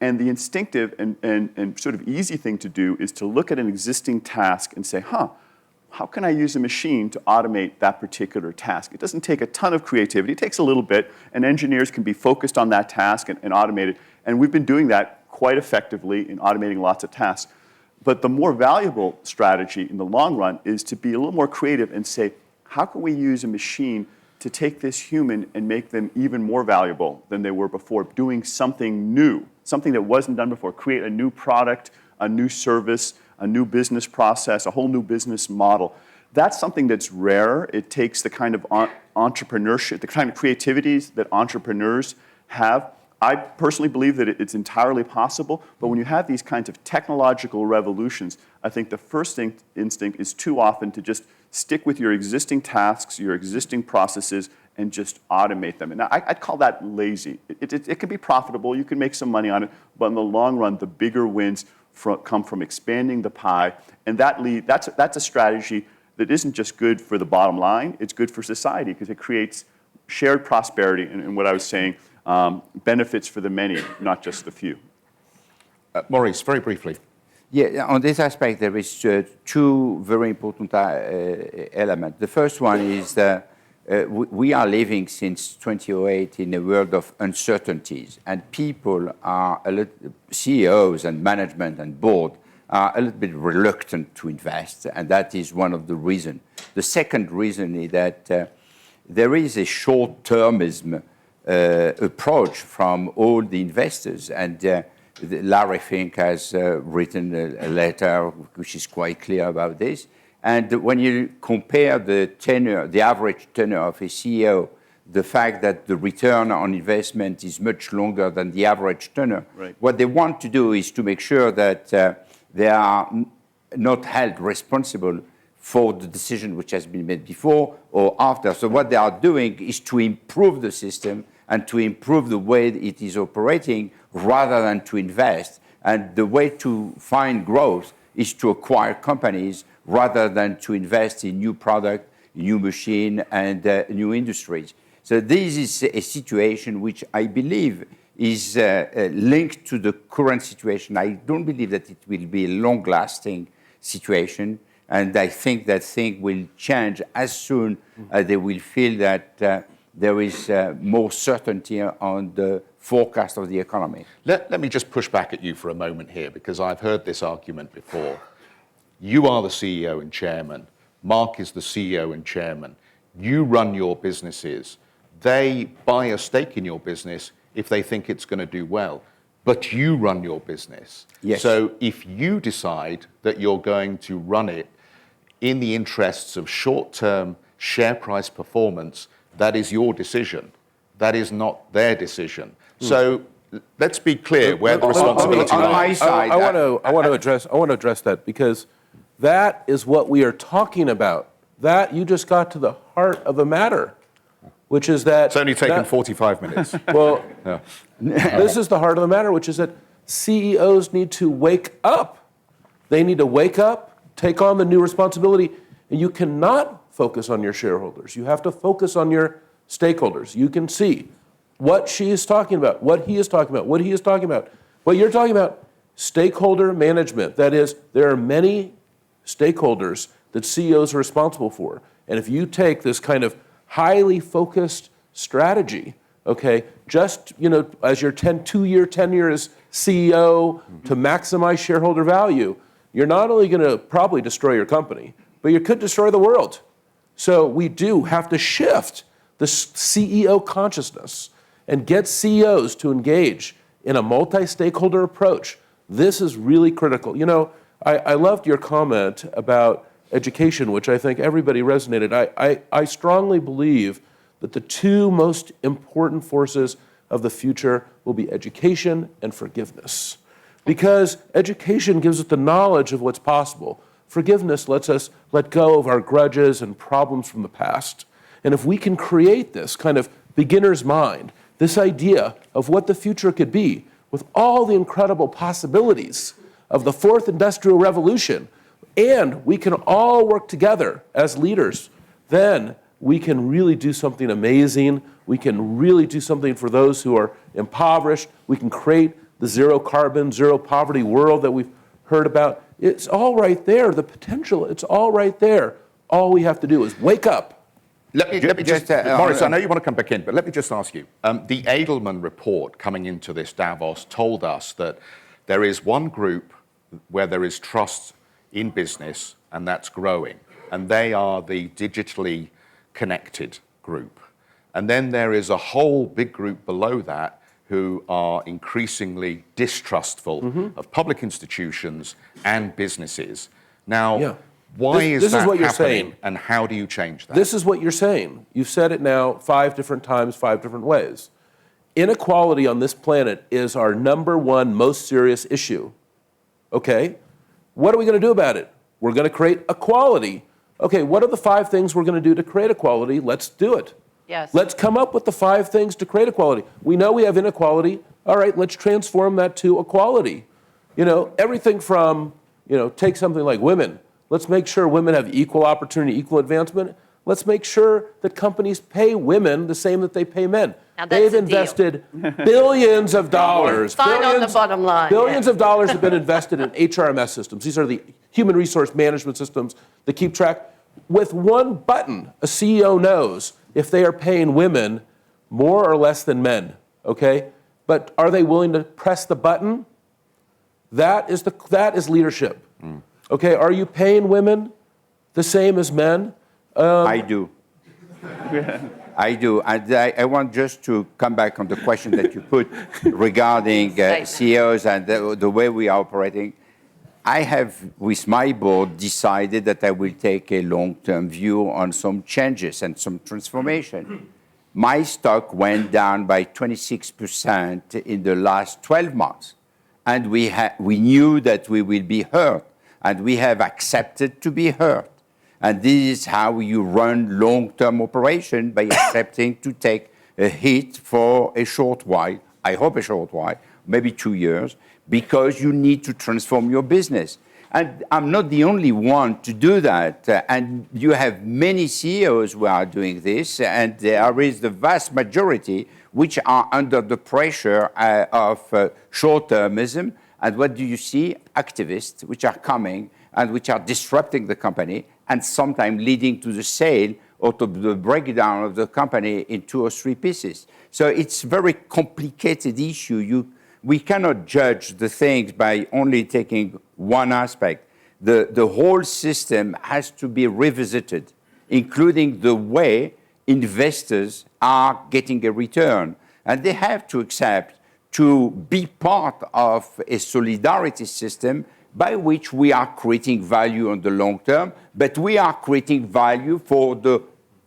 And the instinctive and sort of easy thing to do is to look at an existing task and say, how can I use a machine to automate that particular task? It doesn't take a ton of creativity. It takes a little bit, and engineers can be focused on that task and automate it. And we've been doing that quite effectively in automating lots of tasks. But the more valuable strategy in the long run is to be a little more creative and say, how can we use a machine to take this human and make them even more valuable than they were before, doing something new, something that wasn't done before, create a new product, a new service, a new business process, a whole new business model. That's something that's rare. It takes the kind of entrepreneurship, the kind of creativities that entrepreneurs have. I personally believe that it's entirely possible, but when you have these kinds of technological revolutions, I think the first instinct is too often to just stick with your existing tasks, your existing processes, and just automate them. And I'd call that lazy. It can be profitable, you can make some money on it, but in the long run, the bigger wins come from expanding the pie, and that's a strategy that isn't just good for the bottom line, it's good for society because it creates shared prosperity, and what I was saying, benefits for the many, not just the few. Maurice, very briefly. Yeah, on this aspect, there is two very important elements. The first one is that we are living since 2008 in a world of uncertainties, and people are CEOs and management and board are a little bit reluctant to invest, and that is one of the reasons. The second reason is that there is a short-termism approach from all the investors, and Larry Fink has written a letter which is quite clear about this. And when you compare the tenure, the average tenure of a CEO, the fact that the return on investment is much longer than the average tenure, right. What they want to do is to make sure that they are not held responsible for the decision which has been made before or after. So what they are doing is to improve the system and to improve the way it is operating rather than to invest. And the way to find growth is to acquire companies rather than to invest in new product, new machine, and new industries. So this is a situation which I believe is linked to the current situation. I don't believe that it will be a long-lasting situation, and I think that things will change as soon as they will feel that there is more certainty on the forecast of the economy. Let me just push back at you for a moment here, because I've heard this argument before. You are the CEO and chairman. Mark is the CEO and chairman. You run your businesses. They buy a stake in your business if they think it's going to do well. But you run your business. Yes. So if you decide that you're going to run it in the interests of short-term share price performance, that is your decision. That is not their decision. So let's be clear where the responsibility lies. I want to address that, because that is what we are talking about. That you just got to the heart of the matter, which is that It's only taken 45 minutes. Well, this is the heart of the matter, which is that CEOs need to wake up. They need to wake up, take on the new responsibility, and you cannot focus on your shareholders. You have to focus on your stakeholders. You can see what she is talking about, what he is talking about, what he is talking about. What you're talking about, stakeholder management. That is, there are many stakeholders that CEOs are responsible for. And if you take this kind of highly focused strategy okay? Just, as your 2-year tenure as CEO to maximize shareholder value, you're not only going to probably destroy your company, but you could destroy the world. So we do have to shift the CEO consciousness and get CEOs to engage in a multi-stakeholder approach. This is really critical. I loved your comment about education, which I think everybody resonated. I strongly believe that the two most important forces of the future will be education and forgiveness. Because education gives us the knowledge of what's possible. Forgiveness lets us let go of our grudges and problems from the past. And if we can create this kind of beginner's mind, this idea of what the future could be, with all the incredible possibilities of the fourth industrial revolution, and we can all work together as leaders, then we can really do something amazing. We can really do something for those who are impoverished. We can create the zero carbon, zero poverty world that we've heard about. It's all right there. The potential, it's all right there. All we have to do is wake up. Let me just Maurice, I know you want to come back in, but let me just ask you. The Edelman report coming into this Davos told us that there is one group where there is trust in business, and that's growing. And they are the digitally connected group. And then there is a whole big group below that who are increasingly distrustful of public institutions and businesses. Now, why is that what you're happening, saying. and how do you change that? This is what you're saying. You've said it now 5 different times, 5 different ways. Inequality on this planet is our number one most serious issue. Okay? What are we going to do about it? We're going to create equality. Okay, what are the 5 things we're going to do to create equality? Let's do it. Yes. Let's come up with the 5 things to create equality. We know we have inequality. All right, let's transform that to equality. Everything from, take something like women. Let's make sure women have equal opportunity, equal advancement. Let's make sure that companies pay women the same that they pay men. Now that's They've a invested billions of dollars. Sign on the bottom line. Billions of dollars have been invested in HRMS systems. These are the human resource management systems that keep track. With one button, a CEO knows if they are paying women more or less than men, okay? But are they willing to press the button? That is leadership. Okay, are you paying women the same as men? I do. I do. And I want just to come back on the question that you put regarding CEOs and the way we are operating. I have, with my board, decided that I will take a long-term view on some changes and some transformation. My stock went down by 26% in the last 12 months. And we knew that we will be hurt. And we have accepted to be hurt. And this is how you run long-term operation, by accepting to take a hit for a short while, I hope a short while, maybe 2 years, because you need to transform your business. And I'm not the only one to do that. And you have many CEOs who are doing this, and there is the vast majority which are under the pressure of short-termism. And what do you see? Activists which are coming and which are disrupting the company and sometimes leading to the sale or to the breakdown of the company in 2 or 3 pieces. So it's a very complicated issue. We cannot judge the things by only taking one aspect. The whole system has to be revisited, including the way investors are getting a return. And they have to accept to be part of a solidarity system by which we are creating value on the long term, but we are creating value for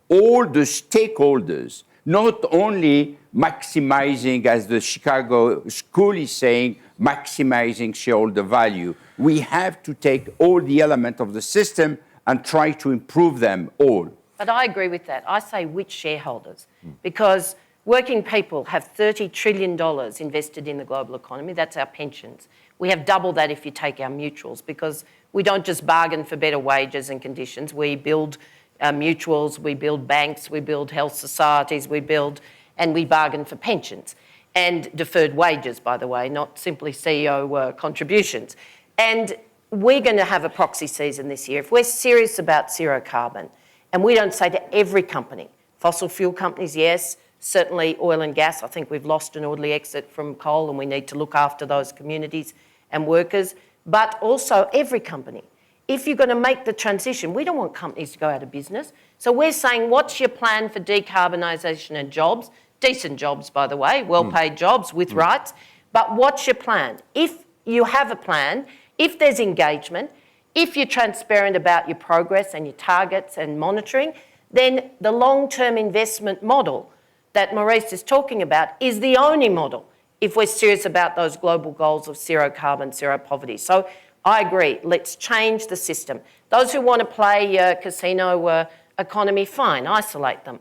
all the stakeholders, not only maximizing, as the Chicago School is saying, maximizing shareholder value. We have to take all the elements of the system and try to improve them all. But I agree with that. I say which shareholders, because working people have $30 trillion invested in the global economy. That's our pensions. We have double that if you take our mutuals, because we don't just bargain for better wages and conditions. We build mutuals, we build banks, we build health societies, we bargain for pensions. And deferred wages, by the way, not simply CEO contributions. And we're going to have a proxy season this year. If we're serious about zero carbon, and we don't say to every company, fossil fuel companies, yes, Certainly oil and gas, I think we've lost an orderly exit from coal and we need to look after those communities and workers, but also every company. If you're going to make the transition, we don't want companies to go out of business. So we're saying, what's your plan for decarbonisation and jobs? Decent jobs, by the way, well-paid jobs with rights. But what's your plan? If you have a plan, if there's engagement, if you're transparent about your progress and your targets and monitoring, then the long-term investment model that Maurice is talking about is the only model if we're serious about those global goals of zero carbon, zero poverty. So I agree, let's change the system. Those who want to play casino economy, fine, isolate them.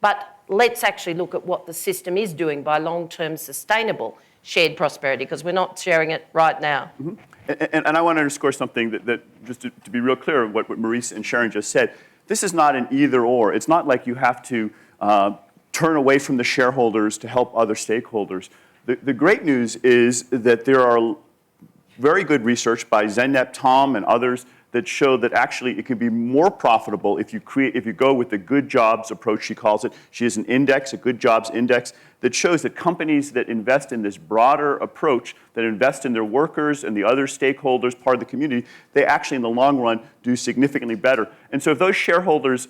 But let's actually look at what the system is doing by long-term sustainable shared prosperity, because we're not sharing it right now. And I want to underscore something that just to be real clear of what Maurice and Sharon just said. This is not an either or. It's not like you have to turn away from the shareholders to help other stakeholders. The great news is that there are very good research by Zeynep Tom and others that show that actually it can be more profitable if you go with the good jobs approach, she calls it. She has an index, a good jobs index, that shows that companies that invest in this broader approach, that invest in their workers and the other stakeholders, part of the community, they actually in the long run do significantly better. And so if those shareholders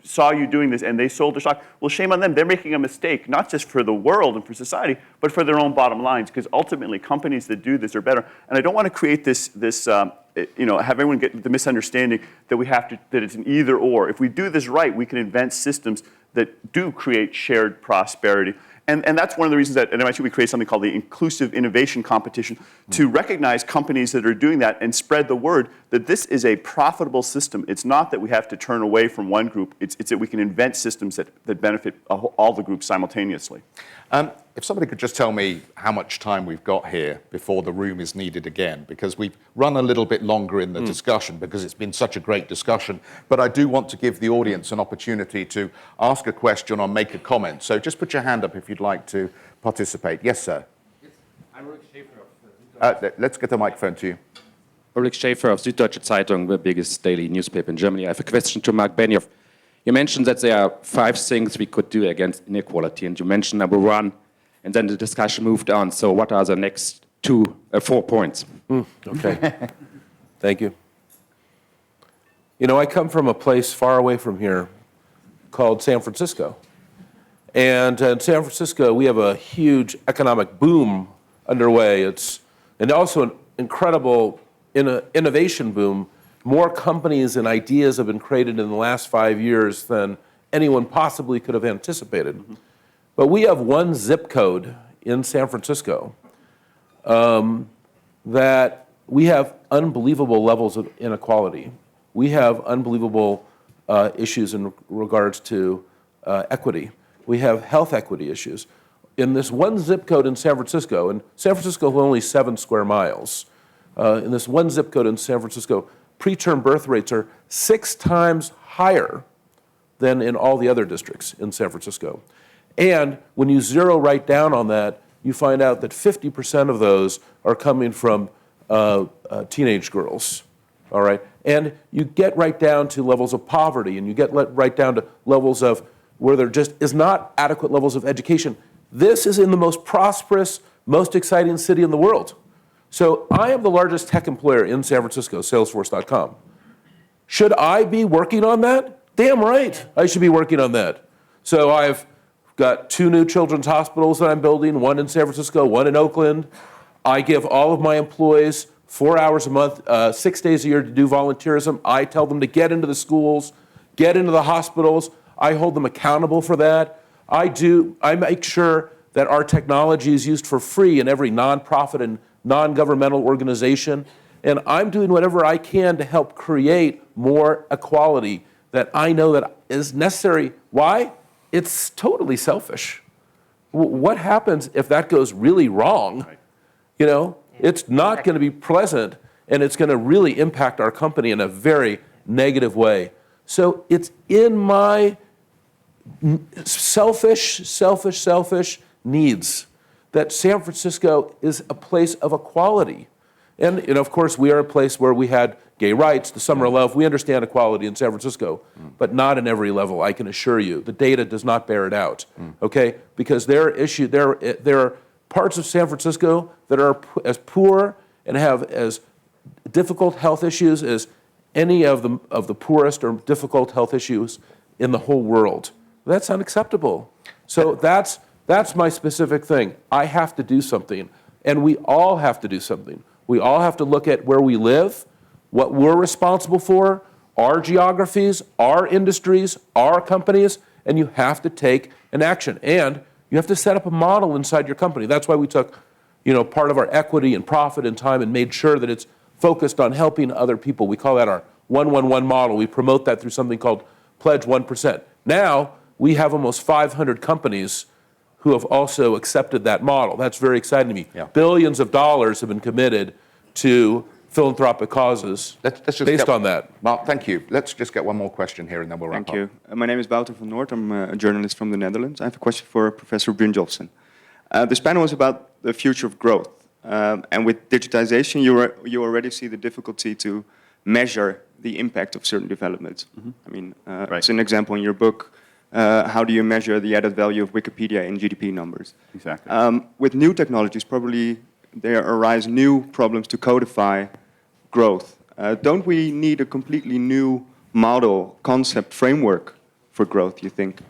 saw you doing this and they sold their stock, well, shame on them. They're making a mistake, not just for the world and for society, but for their own bottom lines, because ultimately companies that do this are better. And I don't want to create this have everyone get the misunderstanding that that it's an either or. If we do this right, we can invent systems that do create shared prosperity. And that's one of the reasons that at MIT we create something called the Inclusive Innovation Competition to recognize companies that are doing that and spread the word that this is a profitable system. It's not that we have to turn away from one group. It's that we can invent systems that benefit all the groups simultaneously. If somebody could just tell me how much time we've got here before the room is needed again, because we've run a little bit longer in the discussion because it's been such a great discussion, but I do want to give the audience an opportunity to ask a question or make a comment. So just put your hand up if you'd like to participate. Yes, sir. Yes, I'm Ulrich Schäfer. Let's get the microphone to you. Ulrich Schäfer of Süddeutsche Zeitung, the biggest daily newspaper in Germany. I have a question to Mark Benioff. You mentioned that there are 5 things we could do against inequality, and you mentioned number 1, and then the discussion moved on. So what are the next 4 points? Okay. Thank you. You know, I come from a place far away from here called San Francisco. And in San Francisco, we have a huge economic boom underway. And also an incredible innovation boom. More companies and ideas have been created in the last 5 years than anyone possibly could have anticipated. Mm-hmm. But we have one zip code in San Francisco that we have unbelievable levels of inequality. We have unbelievable issues in regards to equity. We have health equity issues. In this one zip code in San Francisco, and San Francisco is only 7 square miles, in this one zip code in San Francisco, preterm birth rates are 6 times higher than in all the other districts in San Francisco. And when you zero right down on that, you find out that 50% of those are coming from teenage girls, all right? And you get right down to levels of poverty, and you get right down to levels of where there just is not adequate levels of education. This is in the most prosperous, most exciting city in the world. So I am the largest tech employer in San Francisco, Salesforce.com. Should I be working on that? Damn right, I should be working on that. So I've got 2 new children's hospitals that I'm building, one in San Francisco, one in Oakland. I give all of my employees 4 hours a month, 6 days a year to do volunteerism. I tell them to get into the schools, get into the hospitals. I hold them accountable for that. I make sure that our technology is used for free in every nonprofit and non-governmental organization. And I'm doing whatever I can to help create more equality that I know that is necessary. Why? It's totally selfish. What happens if that goes really wrong? Right. You know, it's not going to be pleasant, and it's going to really impact our company in a very negative way. So it's in my selfish needs that San Francisco is a place of equality. And, you know, of course, we are a place where we had gay rights, the summer of love. We understand equality in San Francisco, but not in every level, I can assure you. The data does not bear it out, okay? Because there are parts of San Francisco that are as poor and have as difficult health issues as any of the poorest or difficult health issues in the whole world. That's unacceptable. So that's my specific thing. I have to do something, and we all have to do something. We all have to look at where we live, what we're responsible for, our geographies, our industries, our companies, and you have to take an action. And you have to set up a model inside your company. That's why we took, part of our equity and profit and time and made sure that it's focused on helping other people. We call that our 1-1-1 model. We promote that through something called Pledge 1%. Now, we have almost 500 companies who have also accepted that model. That's very exciting to me. Yeah. Billions of dollars have been committed to philanthropic causes based on that. Mark, thank you. Let's just get one more question here and then we'll wrap up. Thank you. My name is Wouter van Noort. I'm a journalist from the Netherlands. I have a question for Professor Brynjolfsson. This panel is about the future of growth. And with digitization, you already see the difficulty to measure the impact of certain developments. I mean, as an example in your book, how do you measure the added value of Wikipedia in GDP numbers? Exactly. With new technologies, probably there arise new problems to codify growth. Don't we need a completely new model, concept, framework for growth, you think?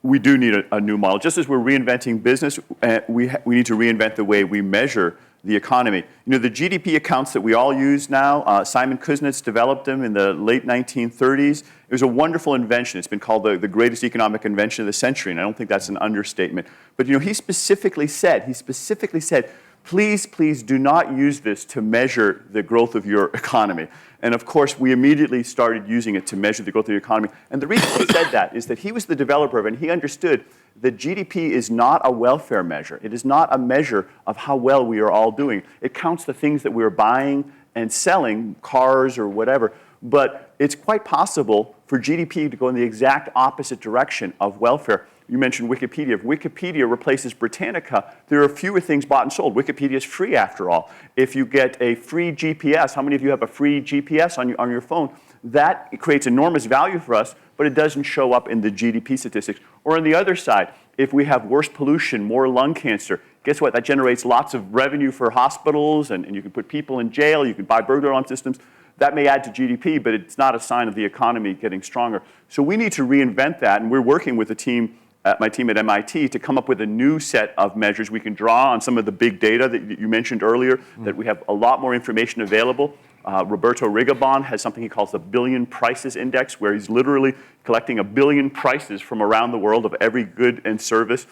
We do need a new model. Just as we're reinventing business, we need to reinvent the way we measure the economy. The GDP accounts that we all use now, Simon Kuznets developed them in the late 1930s. It was a wonderful invention. It's been called the greatest economic invention of the century, and I don't think that's an understatement. But he specifically said, please do not use this to measure the growth of your economy. And of course, we immediately started using it to measure the growth of the economy. And the reason he said that is that he was the developer of it, and he understood that GDP is not a welfare measure. It is not a measure of how well we are all doing. It counts the things that we're buying and selling, cars or whatever. But it's quite possible for GDP to go in the exact opposite direction of welfare. You mentioned Wikipedia. If Wikipedia replaces Britannica, there are fewer things bought and sold. Wikipedia is free after all. If you get a free GPS, how many of you have a free GPS on your phone? That creates enormous value for us, but it doesn't show up in the GDP statistics. Or on the other side, if we have worse pollution, more lung cancer, guess what? That generates lots of revenue for hospitals, and you can put people in jail, you can buy burglar alarm systems. That may add to GDP, but it's not a sign of the economy getting stronger. So we need to reinvent that, and we're working with my team at MIT to come up with a new set of measures. We can draw on some of the big data that you mentioned earlier, that we have a lot more information available. Roberto Rigobon has something he calls the Billion Prices Index, where he's literally collecting 1 billion prices from around the world of every good and service.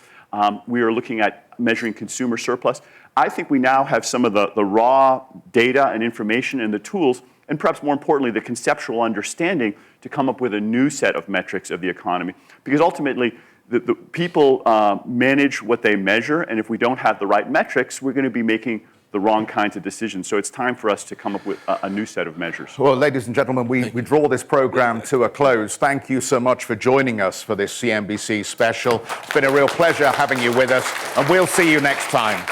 We are looking at measuring consumer surplus. I think we now have some of the raw data and information and the tools, and perhaps more importantly, the conceptual understanding to come up with a new set of metrics of the economy. Because ultimately, the people manage what they measure, and if we don't have the right metrics, we're going to be making the wrong kinds of decisions. So it's time for us to come up with a new set of measures. Well, ladies and gentlemen, we draw this program to a close. Thank you so much for joining us for this CNBC special. It's been a real pleasure having you with us, and we'll see you next time.